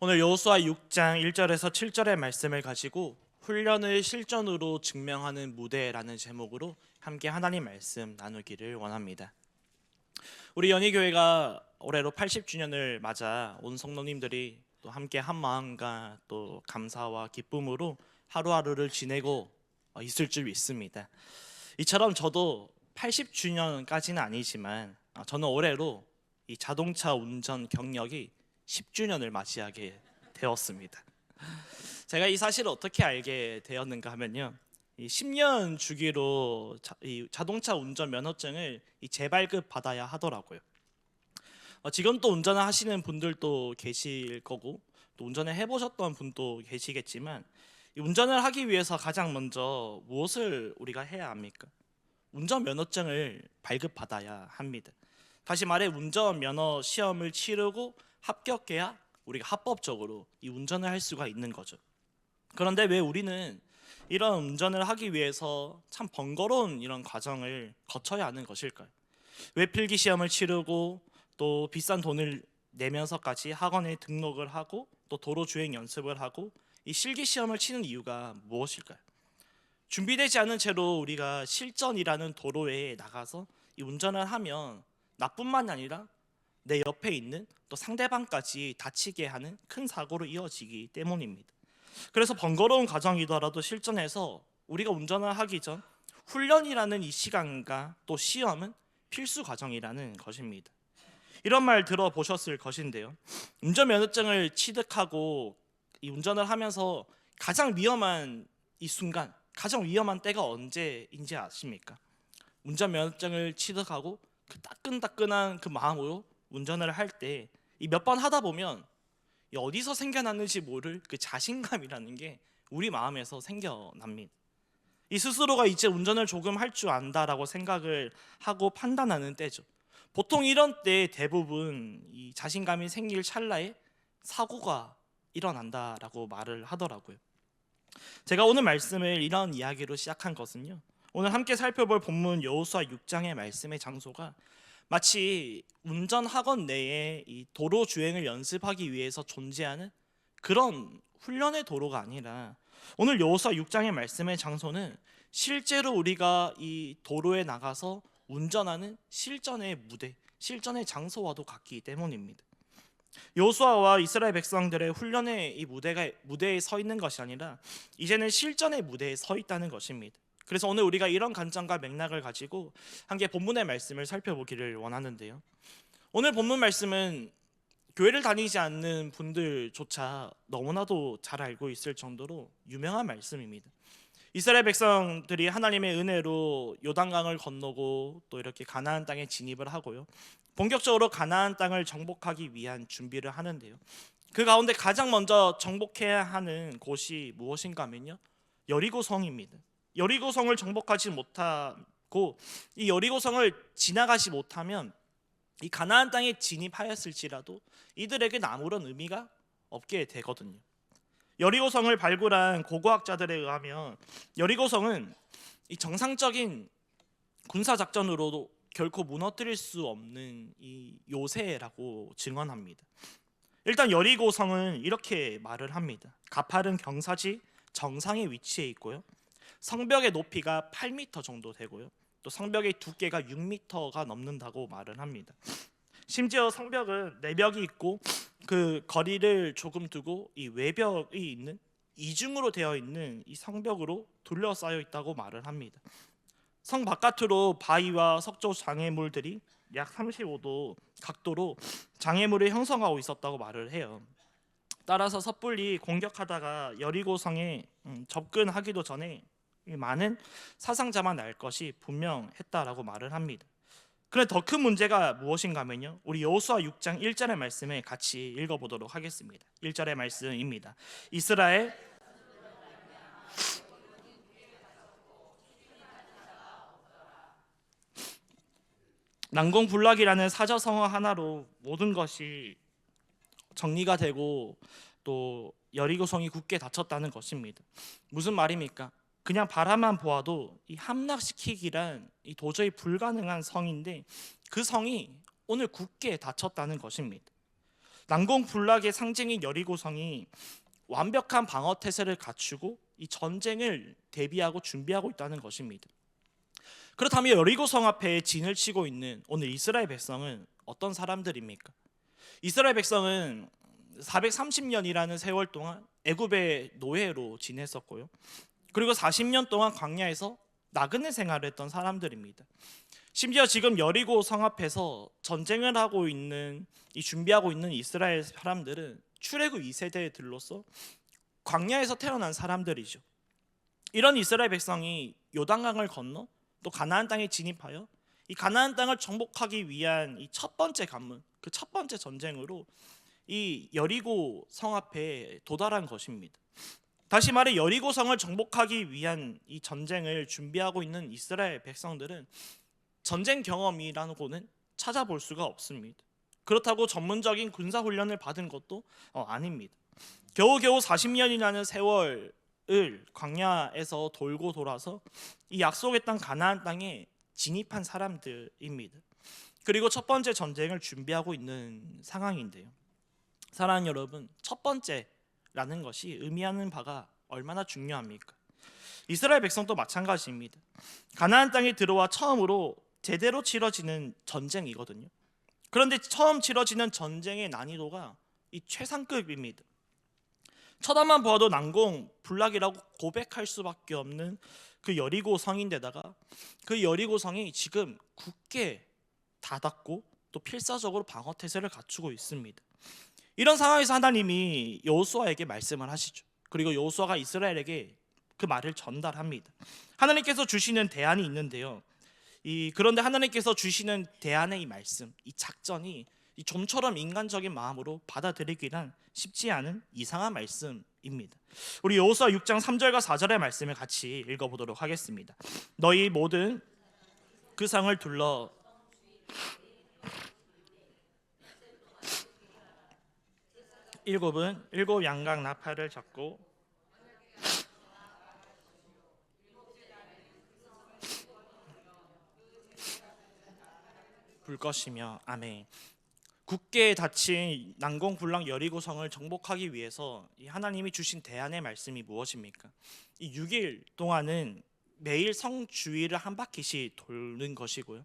오늘 여호수아 6장 1절에서 7절의 말씀을 가지고 훈련을 실전으로 증명하는 무대라는 제목으로 함께 하나님 말씀 나누기를 원합니다. 우리 연희교회가 올해로 80주년을 맞아 온 성도님들이 또 함께 한 마음과 또 감사와 기쁨으로 하루하루를 지내고 있을 줄 믿습니다. 이처럼 저도 80주년까지는 아니지만 저는 올해로 이 자동차 운전 경력이 10주년을 맞이하게 되었습니다. 제가 이 사실을 어떻게 알게 되었는가 하면요, 이 10년 주기로 이 자동차 운전 면허증을 재발급 받아야 하더라고요. 지금 또 운전을 하시는 분들도 계실 거고 또 운전을 해보셨던 분도 계시겠지만, 이 운전을 하기 위해서 가장 먼저 무엇을 우리가 해야 합니까? 운전 면허증을 발급받아야 합니다. 다시 말해 운전 면허 시험을 치르고 합격해야 우리가 합법적으로 이 운전을 할 수가 있는 거죠. 그런데 왜 우리는 이런 운전을 하기 위해서 참 번거로운 이런 과정을 거쳐야 하는 것일까요? 왜 필기 시험을 치르고 또 비싼 돈을 내면서까지 학원에 등록을 하고 또 도로 주행 연습을 하고 이 실기 시험을 치는 이유가 무엇일까요? 준비되지 않은 채로 우리가 실전이라는 도로에 나가서 이 운전을 하면 나뿐만 아니라 내 옆에 있는 또 상대방까지 다치게 하는 큰 사고로 이어지기 때문입니다. 그래서 번거로운 과정이더라도 실전에서 우리가 운전을 하기 전 훈련이라는 이 시간과 또 시험은 필수 과정이라는 것입니다. 이런 말 들어보셨을 것인데요, 운전면허증을 취득하고 이 운전을 하면서 가장 위험한 이 순간, 가장 위험한 때가 언제인지 아십니까? 운전면허증을 취득하고 그 따끈따끈한 그 마음으로 운전을 할 때 이 몇 번 하다 보면 이 어디서 생겨났는지 모를 그 자신감이라는 게 우리 마음에서 생겨납니다. 이 스스로가 이제 운전을 조금 할 줄 안다라고 생각을 하고 판단하는 때죠. 보통 이런 때 대부분 이 자신감이 생길 찰나에 사고가 일어난다라고 말을 하더라고요. 제가 오늘 말씀을 이런 이야기로 시작한 것은요, 오늘 함께 살펴볼 본문 여호수아 6장의 말씀의 장소가 마치 운전 학원 내에 이 도로 주행을 연습하기 위해서 존재하는 그런 훈련의 도로가 아니라, 오늘 여호수아 6장의 말씀의 장소는 실제로 우리가 이 도로에 나가서 운전하는 실전의 무대, 실전의 장소와도 같기 때문입니다. 여호수아와 이스라엘 백성들의 훈련의 이 무대에 서 있는 것이 아니라 이제는 실전의 무대에 서 있다는 것입니다. 그래서 오늘 우리가 이런 관점과 맥락을 가지고 함께 본문의 말씀을 살펴보기를 원하는데요, 오늘 본문 말씀은 교회를 다니지 않는 분들조차 너무나도 잘 알고 있을 정도로 유명한 말씀입니다. 이스라엘 백성들이 하나님의 은혜로 요단강을 건너고 또 이렇게 가나안 땅에 진입을 하고요, 본격적으로 가나안 땅을 정복하기 위한 준비를 하는데요, 그 가운데 가장 먼저 정복해야 하는 곳이 무엇인가 하면요, 여리고성입니다. 여리고성을 정복하지 못하고 이 여리고성을 지나가지 못하면 이 가나안 땅에 진입하였을지라도 이들에게는 아무런 의미가 없게 되거든요. 여리고성을 발굴한 고고학자들에 의하면 여리고성은 이 정상적인 군사 작전으로도 결코 무너뜨릴 수 없는 이 요새라고 증언합니다. 일단 여리고성은 이렇게 말을 합니다. 가파른 경사지 정상에 위치해 있고요, 성벽의 높이가 8m 정도 되고요, 또 성벽의 두께가 6m가 넘는다고 말을 합니다. 심지어 성벽은 내벽이 있고 그 거리를 조금 두고 이 외벽이 있는 이중으로 되어 있는 이 성벽으로 둘러싸여 있다고 말을 합니다. 성 바깥으로 바위와 석조 장애물들이 약 35도 각도로 장애물을 형성하고 있었다고 말을 해요. 따라서 섣불리 공격하다가 여리고성에 접근하기도 전에 많은 사상자만 날 것이 분명했다라고 말을 합니다. 그런데 더 큰 문제가 무엇인가 하면요, 우리 여호수아 6장 1절의 말씀을 같이 읽어보도록 하겠습니다. 1절의 말씀입니다. 이스라엘 난공불락이라는 사자성어 하나로 모든 것이 정리가 되고 또 여리고성이 굳게 닫혔다는 것입니다. 무슨 말입니까? 그냥 바라만 보아도 이 함락시키기란 이 도저히 불가능한 성인데 그 성이 오늘 굳게 닫혔다는 것입니다. 난공불락의 상징인 여리고성이 완벽한 방어 태세를 갖추고 이 전쟁을 대비하고 준비하고 있다는 것입니다. 그렇다면 여리고성 앞에 진을 치고 있는 오늘 이스라엘 백성은 어떤 사람들입니까? 이스라엘 백성은 430년이라는 세월 동안 애굽의 노예로 지냈었고요. 그리고 40년 동안 광야에서 나그네 생활을 했던 사람들입니다. 심지어 지금 여리고 성 앞에서 전쟁을 하고 있는 준비하고 있는 이스라엘 사람들은 출애굽 2세대들로서 광야에서 태어난 사람들이죠. 이런 이스라엘 백성이 요단강을 건너 또 가나안 땅에 진입하여 이 가나안 땅을 정복하기 위한 이 첫 번째 관문, 그 첫 번째 전쟁으로 이 여리고 성 앞에 도달한 것입니다. 다시 말해 여리고 성을 정복하기 위한 이 전쟁을 준비하고 있는 이스라엘 백성들은 전쟁 경험이라는 거는 찾아볼 수가 없습니다. 그렇다고 전문적인 군사 훈련을 받은 것도 아닙니다. 겨우겨우 40년이라는 세월을 광야에서 돌고 돌아서 이 약속의 땅 가나안 땅에 진입한 사람들입니다. 그리고 첫 번째 전쟁을 준비하고 있는 상황인데요. 사랑하는 여러분, 첫 번째라는 것이 의미하는 바가 얼마나 중요합니까? 이스라엘 백성도 마찬가지입니다. 가나안 땅에 들어와 처음으로 제대로 치러지는 전쟁이거든요. 그런데 처음 치러지는 전쟁의 난이도가 이 최상급입니다. 쳐다만 보아도 난공불락이라고 고백할 수밖에 없는 그 여리고 성인데다가 그 여리고 성이 지금 굳게 닫았고 또 필사적으로 방어 태세를 갖추고 있습니다. 이런 상황에서 하나님이 여호수아에게 말씀을 하시죠. 그리고 여호수아가 이스라엘에게 그 말을 전달합니다. 하나님께서 주시는 대안이 있는데요. 그런데 하나님께서 주시는 대안의 이 말씀, 이 작전이 좀처럼 인간적인 마음으로 받아들이기란 쉽지 않은 이상한 말씀입니다. 우리 여호수아 6장 3절과 4절의 말씀을 같이 읽어보도록 하겠습니다. 너희 모든 그 성을 둘러 일곱 양각 나팔을 잡고 불 것이며 아멘. 굳게 닫힌 난공불락 여리고성을 정복하기 위해서 하나님이 주신 대안의 말씀이 무엇입니까? 이 6일 동안은 매일 성 주위를 한 바퀴씩 돌는 것이고요.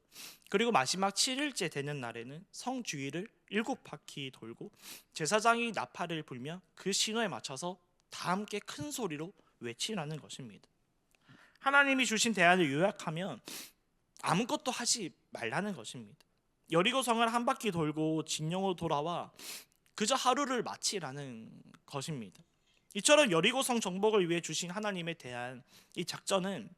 그리고 마지막 7일째 되는 날에는 성 주위를 7바퀴 돌고 제사장이 나팔을 불며 그 신호에 맞춰서 다 함께 큰 소리로 외치라는 것입니다. 하나님이 주신 대안을 요약하면 아무것도 하지 말라는 것입니다. 여리고성을 한 바퀴 돌고 진영으로 돌아와 그저 하루를 마치라는 것입니다. 이처럼 여리고성 정복을 위해 주신 하나님에 대한 이 작전은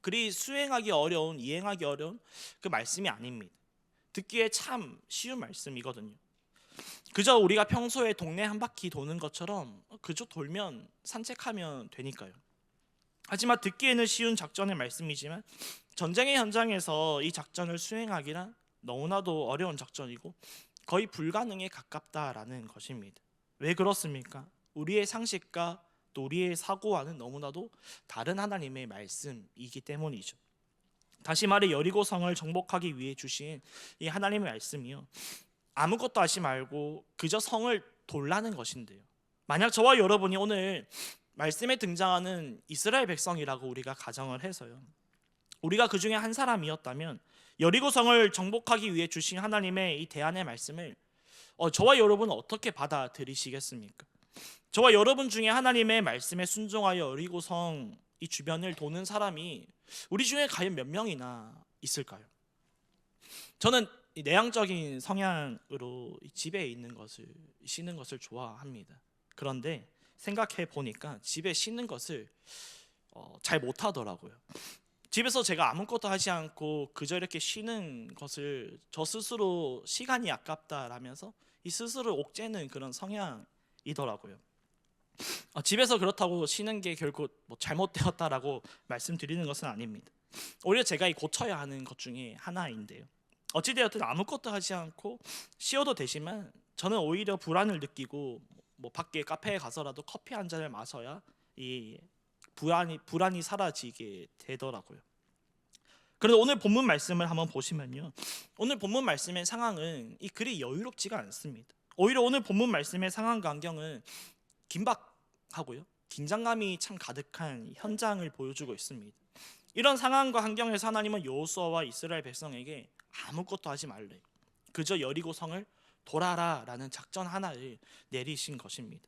그리 수행하기 어려운, 이행하기 어려운 그 말씀이 아닙니다. 듣기에 참 쉬운 말씀이거든요. 그저 우리가 평소에 동네 한 바퀴 도는 것처럼 그저 돌면 산책하면 되니까요. 하지만 듣기에는 쉬운 작전의 말씀이지만 전쟁의 현장에서 이 작전을 수행하기란 너무나도 어려운 작전이고 거의 불가능에 가깝다라는 것입니다. 왜 그렇습니까? 우리의 상식과 또 우리의 사고와는 너무나도 다른 하나님의 말씀이기 때문이죠. 다시 말해 여리고성을 정복하기 위해 주신 이 하나님의 말씀이요, 아무것도 하지 말고 그저 성을 돌라는 것인데요. 만약 저와 여러분이 오늘 말씀에 등장하는 이스라엘 백성이라고 우리가 가정을 해서요, 우리가 그 중에 한 사람이었다면 여리고성을 정복하기 위해 주신 하나님의 이 대안의 말씀을 저와 여러분은 어떻게 받아들이시겠습니까? 저와 여러분 중에 하나님의 말씀에 순종하여 여리고성 이 주변을 도는 사람이 우리 중에 과연 몇 명이나 있을까요? 저는 내향적인 성향으로 집에 있는 것을, 쉬는 것을 좋아합니다. 그런데 생각해 보니까 집에 쉬는 것을 잘 못하더라고요. 집에서 제가 아무것도 하지 않고 그저 이렇게 쉬는 것을 저 스스로 시간이 아깝다라면서 이 스스로 옥죄는 그런 성향이더라고요. 집에서 그렇다고 쉬는 게 결국 잘못되었다라고 말씀드리는 것은 아닙니다. 오히려 제가 고쳐야 하는 것 중에 하나인데요. 어찌되었든 아무것도 하지 않고 쉬어도 되지만 저는 오히려 불안을 느끼고 밖에 카페에 가서라도 커피 한 잔을 마셔야 이 불안이 사라지게 되더라고요. 그런데 오늘 본문 말씀을 한번 보시면요, 오늘 본문 말씀의 상황은 그리 여유롭지가 않습니다. 오히려 오늘 본문 말씀의 상황과 환경은 긴박하고요, 긴장감이 참 가득한 현장을 보여주고 있습니다. 이런 상황과 환경에서 하나님은 여호수아와 이스라엘 백성에게 아무것도 하지 말래, 그저 여리고 성을 돌아라 라는 작전 하나를 내리신 것입니다.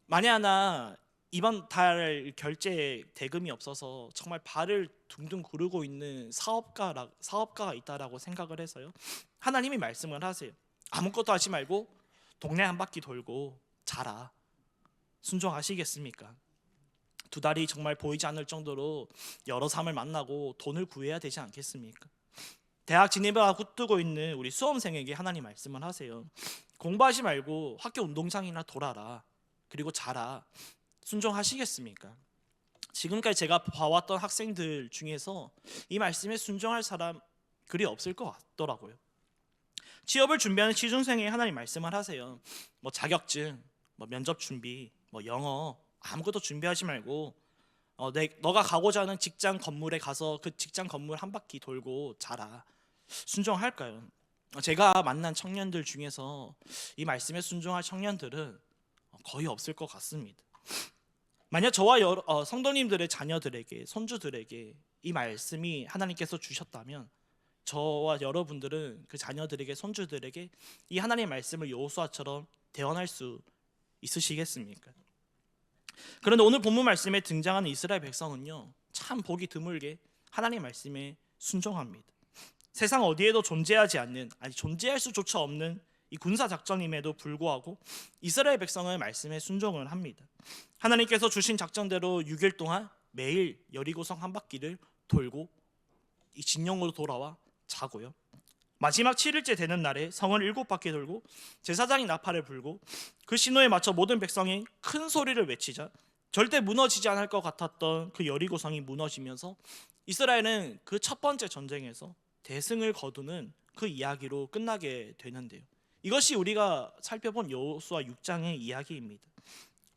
만에 하나 이번 달 결제 대금이 없어서 정말 발을 둥둥 구르고 있는 사업가가 있다라고 생각을 해서요, 하나님이 말씀을 하세요. 아무것도 하지 말고 동네 한 바퀴 돌고 자라. 순종하시겠습니까? 두 달이 정말 보이지 않을 정도로 여러 사람을 만나고 돈을 구해야 되지 않겠습니까? 대학 진입을 앞두고 있는 우리 수험생에게 하나님 말씀을 하세요. 공부하지 말고 학교 운동장이나 돌아라. 그리고 자라. 순종하시겠습니까? 지금까지 제가 봐왔던 학생들 중에서 이 말씀에 순종할 사람 그리 없을 것 같더라고요. 취업을 준비하는 취준생에게 하나님 말씀을 하세요. 자격증, 면접 준비, 영어 아무것도 준비하지 말고 너가 가고자 하는 직장 건물에 가서 그 직장 건물 한 바퀴 돌고 자라. 순종할까요? 제가 만난 청년들 중에서 이 말씀에 순종할 청년들은 거의 없을 것 같습니다. 만약 저와 성도님들의 자녀들에게, 손주들에게 이 말씀이 하나님께서 주셨다면 저와 여러분들은 그 자녀들에게, 손주들에게 이 하나님의 말씀을 여호수아처럼 대언할 수 있으시겠습니까? 그런데 오늘 본문 말씀에 등장하는 이스라엘 백성은요, 참 보기 드물게 하나님의 말씀에 순종합니다. 세상 어디에도 존재하지 않는, 존재할 수조차 없는 이 군사 작전임에도 불구하고 이스라엘 백성은 말씀에 순종을 합니다. 하나님께서 주신 작전대로 6일 동안 매일 여리고성 한 바퀴를 돌고 이 진영으로 돌아와 자고요, 마지막 7일째 되는 날에 성을 7바퀴 돌고 제사장이 나팔을 불고 그 신호에 맞춰 모든 백성이 큰 소리를 외치자 절대 무너지지 않을 것 같았던 그 여리고성이 무너지면서 이스라엘은 그 첫 번째 전쟁에서 대승을 거두는 그 이야기로 끝나게 되는데요, 이것이 우리가 살펴본 여호수아 6장의 이야기입니다.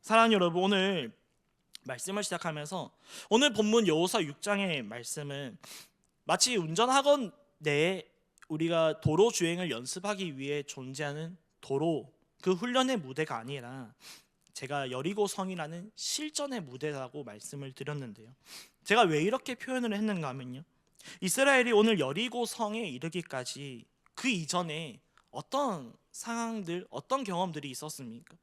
사랑하는 여러분, 오늘 말씀을 시작하면서 오늘 본문 여호수아 6장의 말씀은 마치 운전학원 내에 우리가 도로 주행을 연습하기 위해 존재하는 도로, 그 훈련의 무대가 아니라 제가 여리고성이라는 실전의 무대라고 말씀을 드렸는데요, 제가 왜 이렇게 표현을 했는가 하면요, 이스라엘이 오늘 여리고성에 이르기까지 그 이전에 어떤 상황들, 어떤 경험들이 있었습니까?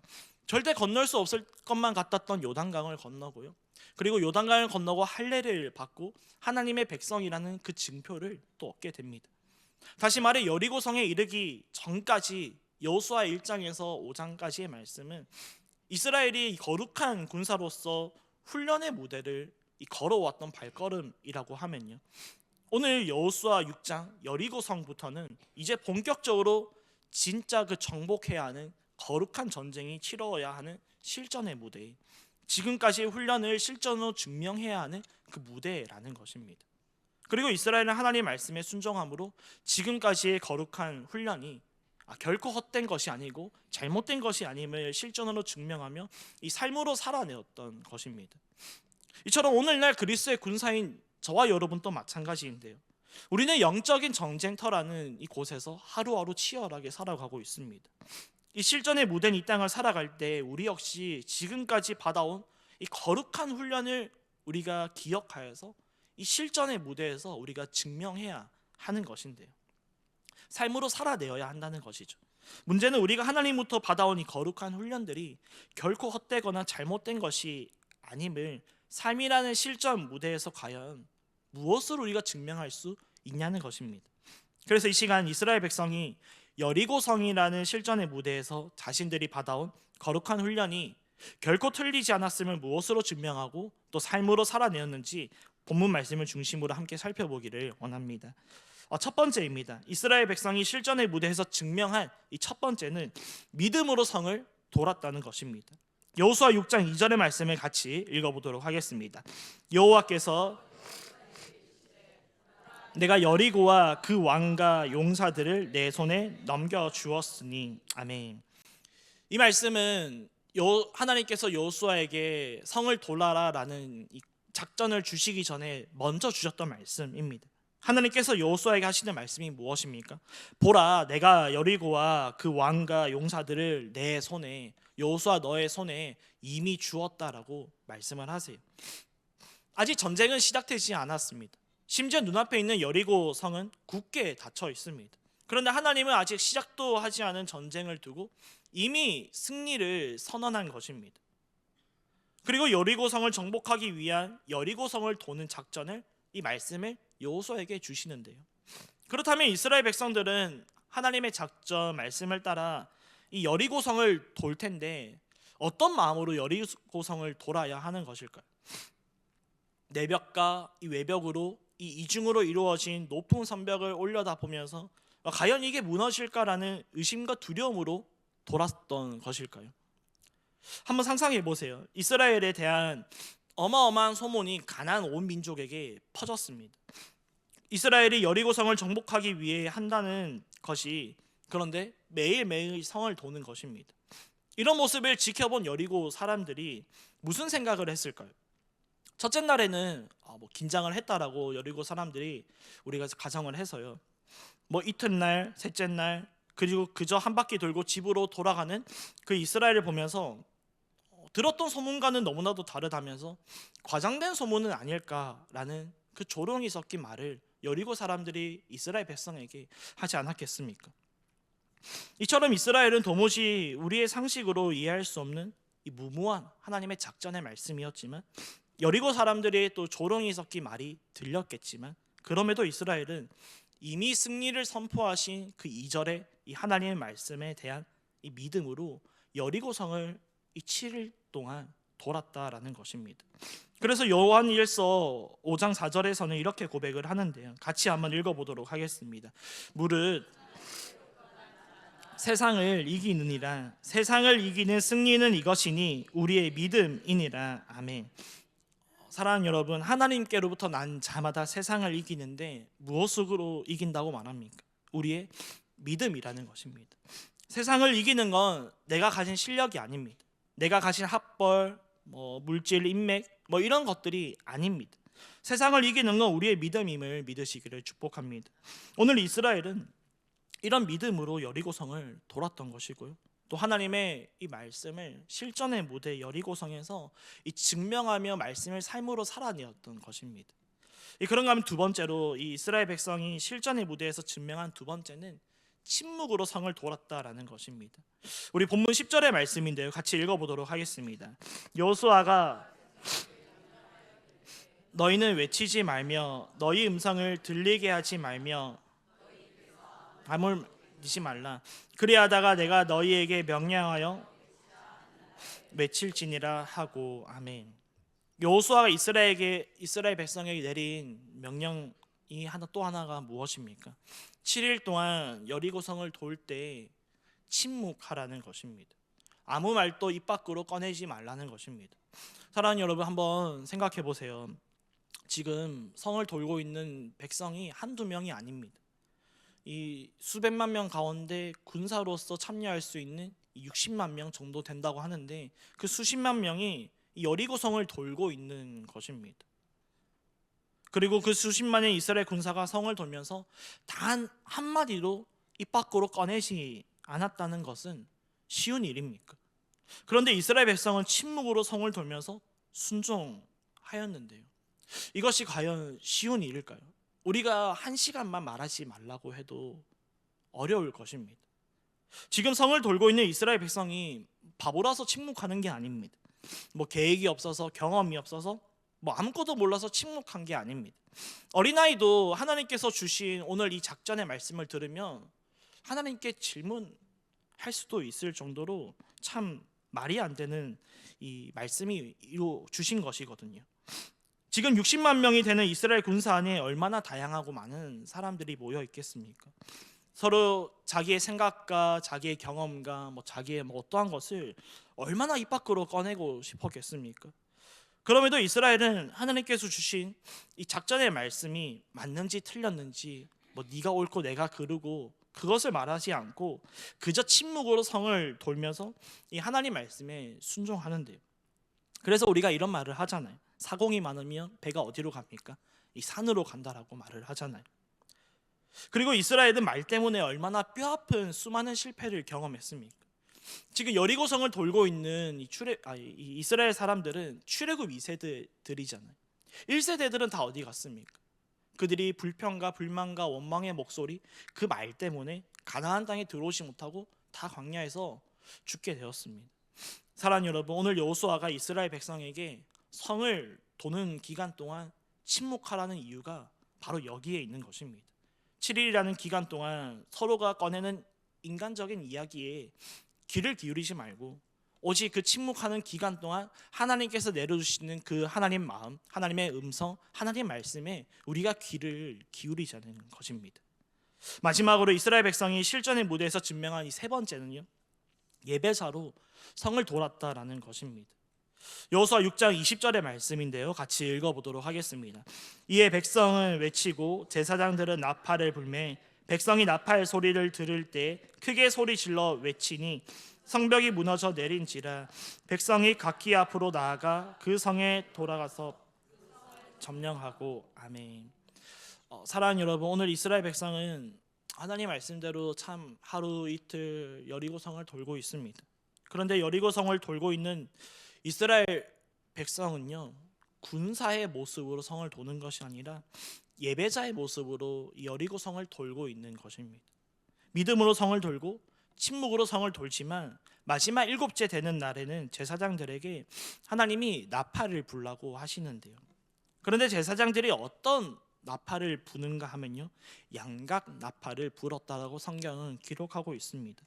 절대 건널 수 없을 것만 같았던 요단강을 건너고요, 그리고 요단강을 건너고 할례를 받고 하나님의 백성이라는 그 증표를 또 얻게 됩니다. 다시 말해 여리고성에 이르기 전까지 여호수아 1장에서 5장까지의 말씀은 이스라엘이 거룩한 군사로서 훈련의 무대를 걸어왔던 발걸음이라고 하면요, 오늘 여호수아 6장 여리고성부터는 이제 본격적으로 진짜 그 정복해야 하는 거룩한 전쟁이 치러야 하는 실전의 무대, 지금까지의 훈련을 실전으로 증명해야 하는 그 무대라는 것입니다. 그리고 이스라엘은 하나님의 말씀에 순종함으로 지금까지의 거룩한 훈련이 결코 헛된 것이 아니고 잘못된 것이 아님을 실전으로 증명하며 이 삶으로 살아내었던 것입니다. 이처럼 오늘날 그리스도의 군사인 저와 여러분도 마찬가지인데요, 우리는 영적인 전쟁터라는 이 곳에서 하루하루 치열하게 살아가고 있습니다. 이 실전의 무대인 이 땅을 살아갈 때 우리 역시 지금까지 받아온 이 거룩한 훈련을 우리가 기억하여서 이 실전의 무대에서 우리가 증명해야 하는 것인데요, 삶으로 살아내어야 한다는 것이죠. 문제는 우리가 하나님부터 받아온 이 거룩한 훈련들이 결코 헛되거나 잘못된 것이 아님을 삶이라는 실전 무대에서 과연 무엇을 우리가 증명할 수 있냐는 것입니다. 그래서 이 시간 이스라엘 백성이 여리고성이라는 실전의 무대에서 자신들이 받아온 거룩한 훈련이 결코 틀리지 않았음을 무엇으로 증명하고 또 삶으로 살아내었는지 본문 말씀을 중심으로 함께 살펴보기를 원합니다. 첫 번째입니다. 이스라엘 백성이 실전의 무대에서 증명한 이 첫 번째는 믿음으로 성을 돌았다는 것입니다. 여호수아 6장 2절의 말씀을 같이 읽어보도록 하겠습니다. 여호와께서 내가 여리고와 그 왕과 용사들을 내 손에 넘겨주었으니. 아멘. 이 말씀은 하나님께서 여호수아에게 성을 돌아라라는 이 작전을 주시기 전에 먼저 주셨던 말씀입니다. 하나님께서 여호수아에게 하시는 말씀이 무엇입니까? 보라, 내가 여리고와 그 왕과 용사들을 내 손에, 여호수아 너의 손에 이미 주었다라고 말씀을 하세요. 아직 전쟁은 시작되지 않았습니다. 심지어 눈앞에 있는 여리고 성은 굳게 닫혀 있습니다. 그런데 하나님은 아직 시작도 하지 않은 전쟁을 두고 이미 승리를 선언한 것입니다. 그리고 여리고 성을 정복하기 위한 여리고 성을 도는 작전을, 이 말씀을 여호수아에게 주시는데요. 그렇다면 이스라엘 백성들은 하나님의 작전 말씀을 따라 이 여리고 성을 돌 텐데 어떤 마음으로 여리고 성을 돌아야 하는 것일까요? 내벽과 이 외벽으로 이 이중으로 이루어진 높은 성벽을 올려다 보면서 과연 이게 무너질까라는 의심과 두려움으로 돌았던 것일까요? 한번 상상해 보세요. 이스라엘에 대한 어마어마한 소문이 가나안 온 민족에게 퍼졌습니다. 이스라엘이 여리고성을 정복하기 위해 한다는 것이, 그런데 매일매일 성을 도는 것입니다. 이런 모습을 지켜본 여리고 사람들이 무슨 생각을 했을까요? 첫째 날에는 긴장을 했다라고 여리고 사람들이 우리가 가정을 해서요. 이튿날, 셋째 날, 그리고 그저 한 바퀴 돌고 집으로 돌아가는 그 이스라엘을 보면서 들었던 소문과는 너무나도 다르다면서 과장된 소문은 아닐까라는 그 조롱이 섞인 말을 여리고 사람들이 이스라엘 백성에게 하지 않았겠습니까? 이처럼 이스라엘은 도무지 우리의 상식으로 이해할 수 없는 이 무모한 하나님의 작전의 말씀이었지만, 여리고 사람들이 또 조롱이 섞인 말이 들렸겠지만, 그럼에도 이스라엘은 이미 승리를 선포하신 그 2절의 이 하나님의 말씀에 대한 이 믿음으로 여리고성을 이 7일 동안 돌았다라는 것입니다. 그래서 요한일서 5장 4절에서는 이렇게 고백을 하는데요. 같이 한번 읽어보도록 하겠습니다. 무릇 세상을 이기느니라. 세상을 이기는 승리는 이것이니 우리의 믿음이니라. 아멘. 사랑하는 여러분, 하나님께로부터 난 자마다 세상을 이기는데 무엇으로 이긴다고 말합니까? 우리의 믿음이라는 것입니다. 세상을 이기는 건 내가 가진 실력이 아닙니다. 내가 가진 학벌, 물질, 인맥 이런 것들이 아닙니다. 세상을 이기는 건 우리의 믿음임을 믿으시기를 축복합니다. 오늘 이스라엘은 이런 믿음으로 여리고성을 돌았던 것이고요. 또 하나님의 이 말씀을 실전의 무대 여리고성에서 이 증명하며 말씀을 삶으로 살아내었던 것입니다. 그런가 하면 두 번째로 이 이스라엘 백성이 실전의 무대에서 증명한 두 번째는 침묵으로 성을 돌았다라는 것입니다. 우리 본문 10절의 말씀인데요. 같이 읽어보도록 하겠습니다. 여호수아가 너희는 외치지 말며 너희 음성을 들리게 하지 말며 아물지 말라. 그리하다가 내가 너희에게 명령하여 외칠지니라 하고. 아멘. 여호수아가 이스라엘 백성에게 내린 명령이 또 하나가 무엇입니까? 7일 동안 여리고성을 돌 때 침묵하라는 것입니다. 아무 말도 입 밖으로 꺼내지 말라는 것입니다. 사랑하는 여러분, 한번 생각해 보세요. 지금 성을 돌고 있는 백성이 한두 명이 아닙니다. 이 수백만 명 가운데 군사로서 참여할 수 있는 60만 명 정도 된다고 하는데, 그 수십만 명이 여리고성을 돌고 있는 것입니다. 그리고 그 수십만의 이스라엘 군사가 성을 돌면서 단 한마디도 입 밖으로 꺼내지 않았다는 것은 쉬운 일입니까? 그런데 이스라엘 백성은 침묵으로 성을 돌면서 순종하였는데요. 이것이 과연 쉬운 일일까요? 우리가 1시간만 말하지 말라고 해도 어려울 것입니다. 지금 성을 돌고 있는 이스라엘 백성이 바보라서 침묵하는 게 아닙니다. 계획이 없어서, 경험이 없어서, 아무것도 몰라서 침묵한 게 아닙니다. 어린아이도 하나님께서 주신 오늘 이 작전의 말씀을 들으면 하나님께 질문할 수도 있을 정도로 참 말이 안 되는 이 말씀이 주신 것이거든요. 지금 60만 명이 되는 이스라엘 군사 안에 얼마나 다양하고 많은 사람들이 모여 있겠습니까? 서로 자기의 생각과 자기의 경험과 자기의 어떠한 것을 얼마나 입 밖으로 꺼내고 싶었겠습니까? 그럼에도 이스라엘은 하나님께서 주신 이 작전의 말씀이 맞는지 틀렸는지 네가 옳고 내가 그르고 그것을 말하지 않고 그저 침묵으로 성을 돌면서 이 하나님 말씀에 순종하는데요. 그래서 우리가 이런 말을 하잖아요. 사공이 많으면 배가 어디로 갑니까? 이 산으로 간다라고 말을 하잖아요. 그리고 이스라엘은 말 때문에 얼마나 뼈아픈 수많은 실패를 경험했습니까? 지금 여리고성을 돌고 있는 이 이스라엘 사람들은 출애굽 2세대들이잖아요. 1세대들은 다 어디 갔습니까? 그들이 불평과 불만과 원망의 목소리, 그 말 때문에 가나안 땅에 들어오지 못하고 다 광야에서 죽게 되었습니다. 사랑하는 여러분, 오늘 여호수아가 이스라엘 백성에게 성을 도는 기간 동안 침묵하라는 이유가 바로 여기에 있는 것입니다. 7일이라는 기간 동안 서로가 꺼내는 인간적인 이야기에 귀를 기울이지 말고 오직 그 침묵하는 기간 동안 하나님께서 내려주시는 그 하나님 마음, 하나님의 음성, 하나님 말씀에 우리가 귀를 기울이자는 것입니다. 마지막으로 이스라엘 백성이 실전의 무대에서 증명한 이 세 번째는요, 예배자로 성을 돌았다라는 것입니다. 여호수아 6장 20절의 말씀인데요, 같이 읽어보도록 하겠습니다. 이에 백성은 외치고 제사장들은 나팔을 불매 백성이 나팔 소리를 들을 때 크게 소리 질러 외치니 성벽이 무너져 내린지라 백성이 각기 앞으로 나아가 그 성에 돌아가서 점령하고. 아멘. 사랑하는 여러분, 오늘 이스라엘 백성은 하나님 말씀대로 참 하루 이틀 여리고성을 돌고 있습니다. 그런데 여리고성을 돌고 있는 이스라엘 백성은요, 군사의 모습으로 성을 도는 것이 아니라 예배자의 모습으로 여리고성을 돌고 있는 것입니다. 믿음으로 성을 돌고 침묵으로 성을 돌지만 마지막 7째 되는 날에는 제사장들에게 하나님이 나팔을 불라고 하시는데요. 그런데 제사장들이 어떤 나팔을 부는가 하면요, 양각 나팔을 불었다라고 성경은 기록하고 있습니다.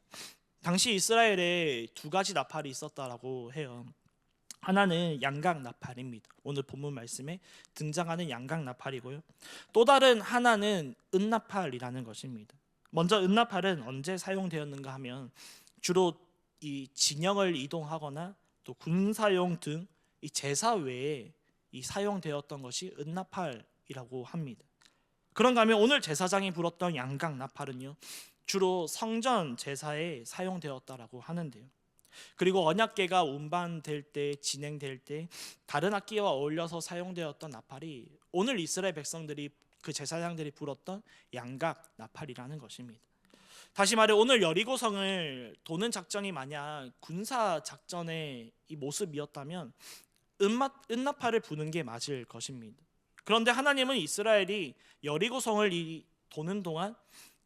당시 이스라엘에 두 가지 나팔이 있었다라고 해요. 하나는 양각 나팔입니다. 오늘 본문 말씀에 등장하는 양각 나팔이고요. 또 다른 하나는 은나팔이라는 것입니다. 먼저 은나팔은 언제 사용되었는가 하면 주로 이 진영을 이동하거나 또 군사용 등 이 제사 외에 이 사용되었던 것이 은나팔이라고 합니다. 그런가 하면 오늘 제사장이 불었던 양각 나팔은요, 주로 성전 제사에 사용되었다라고 하는데요. 그리고 언약궤가 운반될 때, 진행될 때 다른 악기와 어울려서 사용되었던 나팔이 오늘 이스라엘 백성들이, 그 제사장들이 불었던 양각 나팔이라는 것입니다. 다시 말해 오늘 여리고성을 도는 작전이 만약 군사 작전의 이 모습이었다면 은나팔을 부는 게 맞을 것입니다. 그런데 하나님은 이스라엘이 여리고성을 도는 동안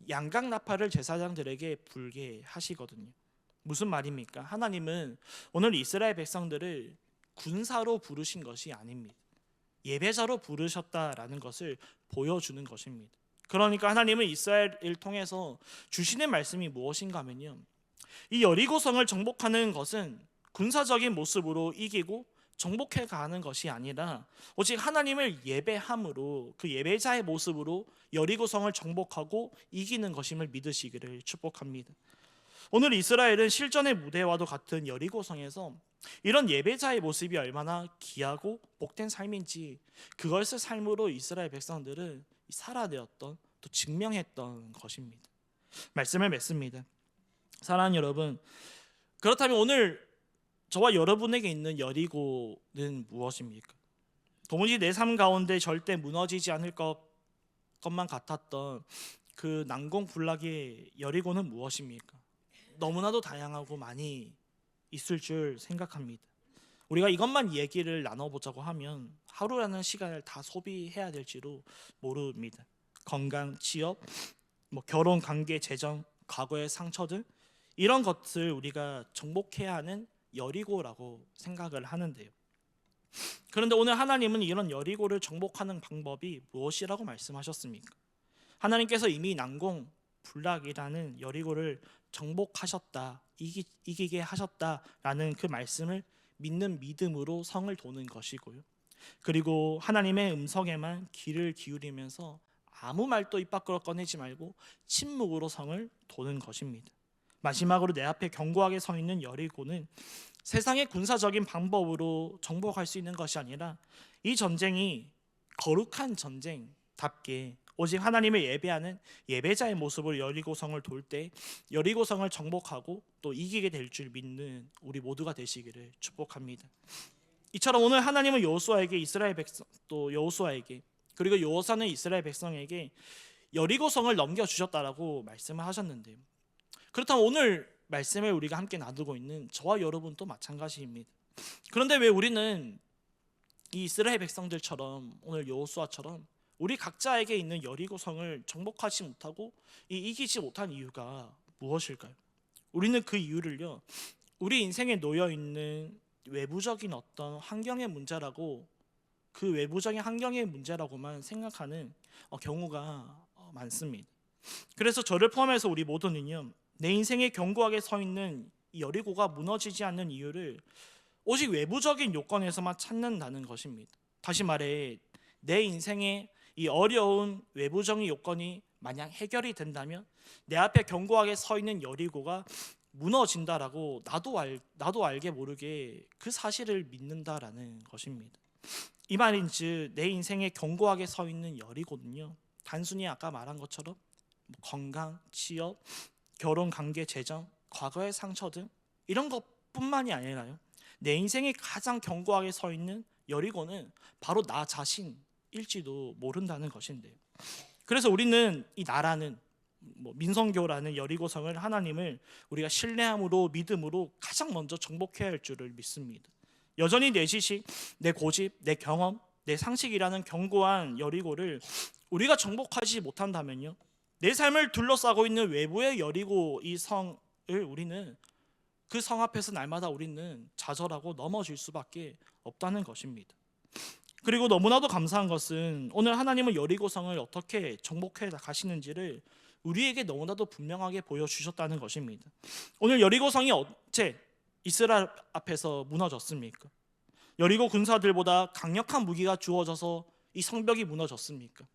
양각 나팔을 제사장들에게 불게 하시거든요. 무슨 말입니까? 하나님은 오늘 이스라엘 백성들을 군사로 부르신 것이 아닙니다. 예배자로 부르셨다라는 것을 보여주는 것입니다. 그러니까 하나님은 이스라엘을 통해서 주시는 말씀이 무엇인가 하면요, 이 여리고성을 정복하는 것은 군사적인 모습으로 이기고 정복해 가는 것이 아니라 오직 하나님을 예배함으로, 그 예배자의 모습으로 여리고성을 정복하고 이기는 것임을 믿으시기를 축복합니다. 오늘 이스라엘은 실전의 무대와도 같은 여리고성에서 이런 예배자의 모습이 얼마나 귀하고 복된 삶인지 그것을 삶으로 이스라엘 백성들은 살아내었던, 또 증명했던 것입니다. 말씀을 맺습니다. 사랑하는 여러분, 그렇다면 오늘 저와 여러분에게 있는 여리고는 무엇입니까? 도무지 내 삶 가운데 절대 무너지지 않을 것만 같았던 그 난공불락의 여리고는 무엇입니까? 너무나도 다양하고 많이 있을 줄 생각합니다. 우리가 이것만 얘기를 나눠보자고 하면 하루라는 시간을 다 소비해야 될지도 모릅니다. 건강, 취업, 결혼, 관계, 재정, 과거의 상처 등 이런 것을 우리가 정복해야 하는 여리고라고 생각을 하는데요. 그런데 오늘 하나님은 이런 여리고를 정복하는 방법이 무엇이라고 말씀하셨습니까? 하나님께서 이미 난공불락이라는 여리고를 정복하셨다, 이기게 하셨다라는 그 말씀을 믿는 믿음으로 성을 도는 것이고요. 그리고 하나님의 음성에만 귀를 기울이면서 아무 말도 입 밖으로 꺼내지 말고 침묵으로 성을 도는 것입니다. 마지막으로 내 앞에 견고하게 서 있는 여리고는 세상의 군사적인 방법으로 정복할 수 있는 것이 아니라 이 전쟁이 거룩한 전쟁답게 오직 하나님을 예배하는 예배자의 모습으로 여리고성을 돌 때 여리고성을 정복하고 또 이기게 될 줄 믿는 우리 모두가 되시기를 축복합니다. 이처럼 오늘 하나님은 여호수아에게, 이스라엘 백성 또 여호수아에게 그리고 여호와는 이스라엘 백성에게 여리고성을 넘겨주셨다라고 말씀을 하셨는데요. 그렇다면 오늘 말씀을 우리가 함께 나누고 있는 저와 여러분도 마찬가지입니다. 그런데 왜 우리는 이 이스라엘 백성들처럼 오늘 여호수아처럼 우리 각자에게 있는 여리고성을 정복하지 못하고 이기지 못한 이유가 무엇일까요? 우리는 그 이유를요, 우리 인생에 놓여 있는 외부적인 어떤 환경의 문제라고, 그 외부적인 환경의 문제라고만 생각하는 경우가 많습니다. 그래서 저를 포함해서 우리 모두는요, 내 인생에 견고하게 서 있는 이 여리고가 무너지지 않는 이유를 오직 외부적인 요건에서만 찾는다는 것입니다. 다시 말해, 내 인생에 이 어려운 외부적인 요건이 만약 해결이 된다면 내 앞에 견고하게 서 있는 여리고가 무너진다라고 나도 알게 모르게 그 사실을 믿는다라는 것입니다. 이 말인즉 내 인생에 견고하게 서 있는 여리고는요, 단순히 아까 말한 것처럼 건강, 취업, 결혼, 관계, 재정, 과거의 상처 등 이런 것뿐만이 아니라요, 내 인생에 가장 견고하게 서 있는 여리고는 바로 나 자신일지도 모른다는 것인데요. 그래서 우리는 이 나라는 민성교라는 여리고성을 하나님을 우리가 신뢰함으로 믿음으로 가장 먼저 정복해야 할 줄을 믿습니다. 여전히 내 지식, 내 고집, 내 경험, 내 상식이라는 견고한 여리고를 우리가 정복하지 못한다면요, 내 삶을 둘러싸고 있는 외부의 여리고 이 성을 우리는 그 성 앞에서 날마다 우리는 좌절하고 넘어질 수밖에 없다는 것입니다. 그리고 너무나도 감사한 것은 오늘 하나님은 여리고성을 어떻게 정복해 가시는지를 우리에게 너무나도 분명하게 보여주셨다는 것입니다. 오늘 여리고성이 어째 이스라엘 앞에서 무너졌습니까? 여리고 군사들보다 강력한 무기가 주어져서 이 성벽이 무너졌습니까?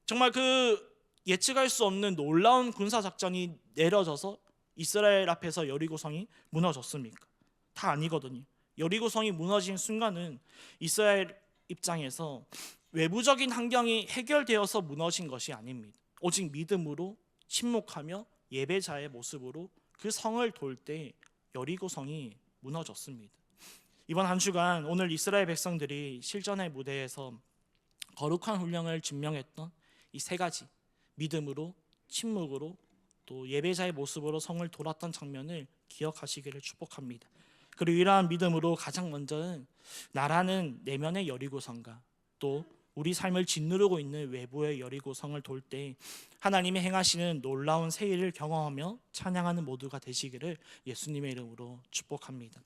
정말 그 예측할 수 없는 놀라운 군사작전이 내려져서 이스라엘 앞에서 여리고성이 무너졌습니까? 다 아니거든요. 여리고성이 무너진 순간은 이스라엘 입장에서 외부적인 환경이 해결되어서 무너진 것이 아닙니다. 오직 믿음으로 침묵하며 예배자의 모습으로 그 성을 돌 때 여리고성이 무너졌습니다. 이번 한 주간 오늘 이스라엘 백성들이 실전의 무대에서 거룩한 훈련을 증명했던 이 세 가지, 믿음으로, 침묵으로, 또 예배자의 모습으로 성을 돌았던 장면을 기억하시기를 축복합니다. 그리고 이러한 믿음으로 가장 먼저는 나라는 내면의 여리고성과 또 우리 삶을 짓누르고 있는 외부의 여리고성을 돌 때 하나님이 행하시는 놀라운 새 일을 경험하며 찬양하는 모두가 되시기를 예수님의 이름으로 축복합니다.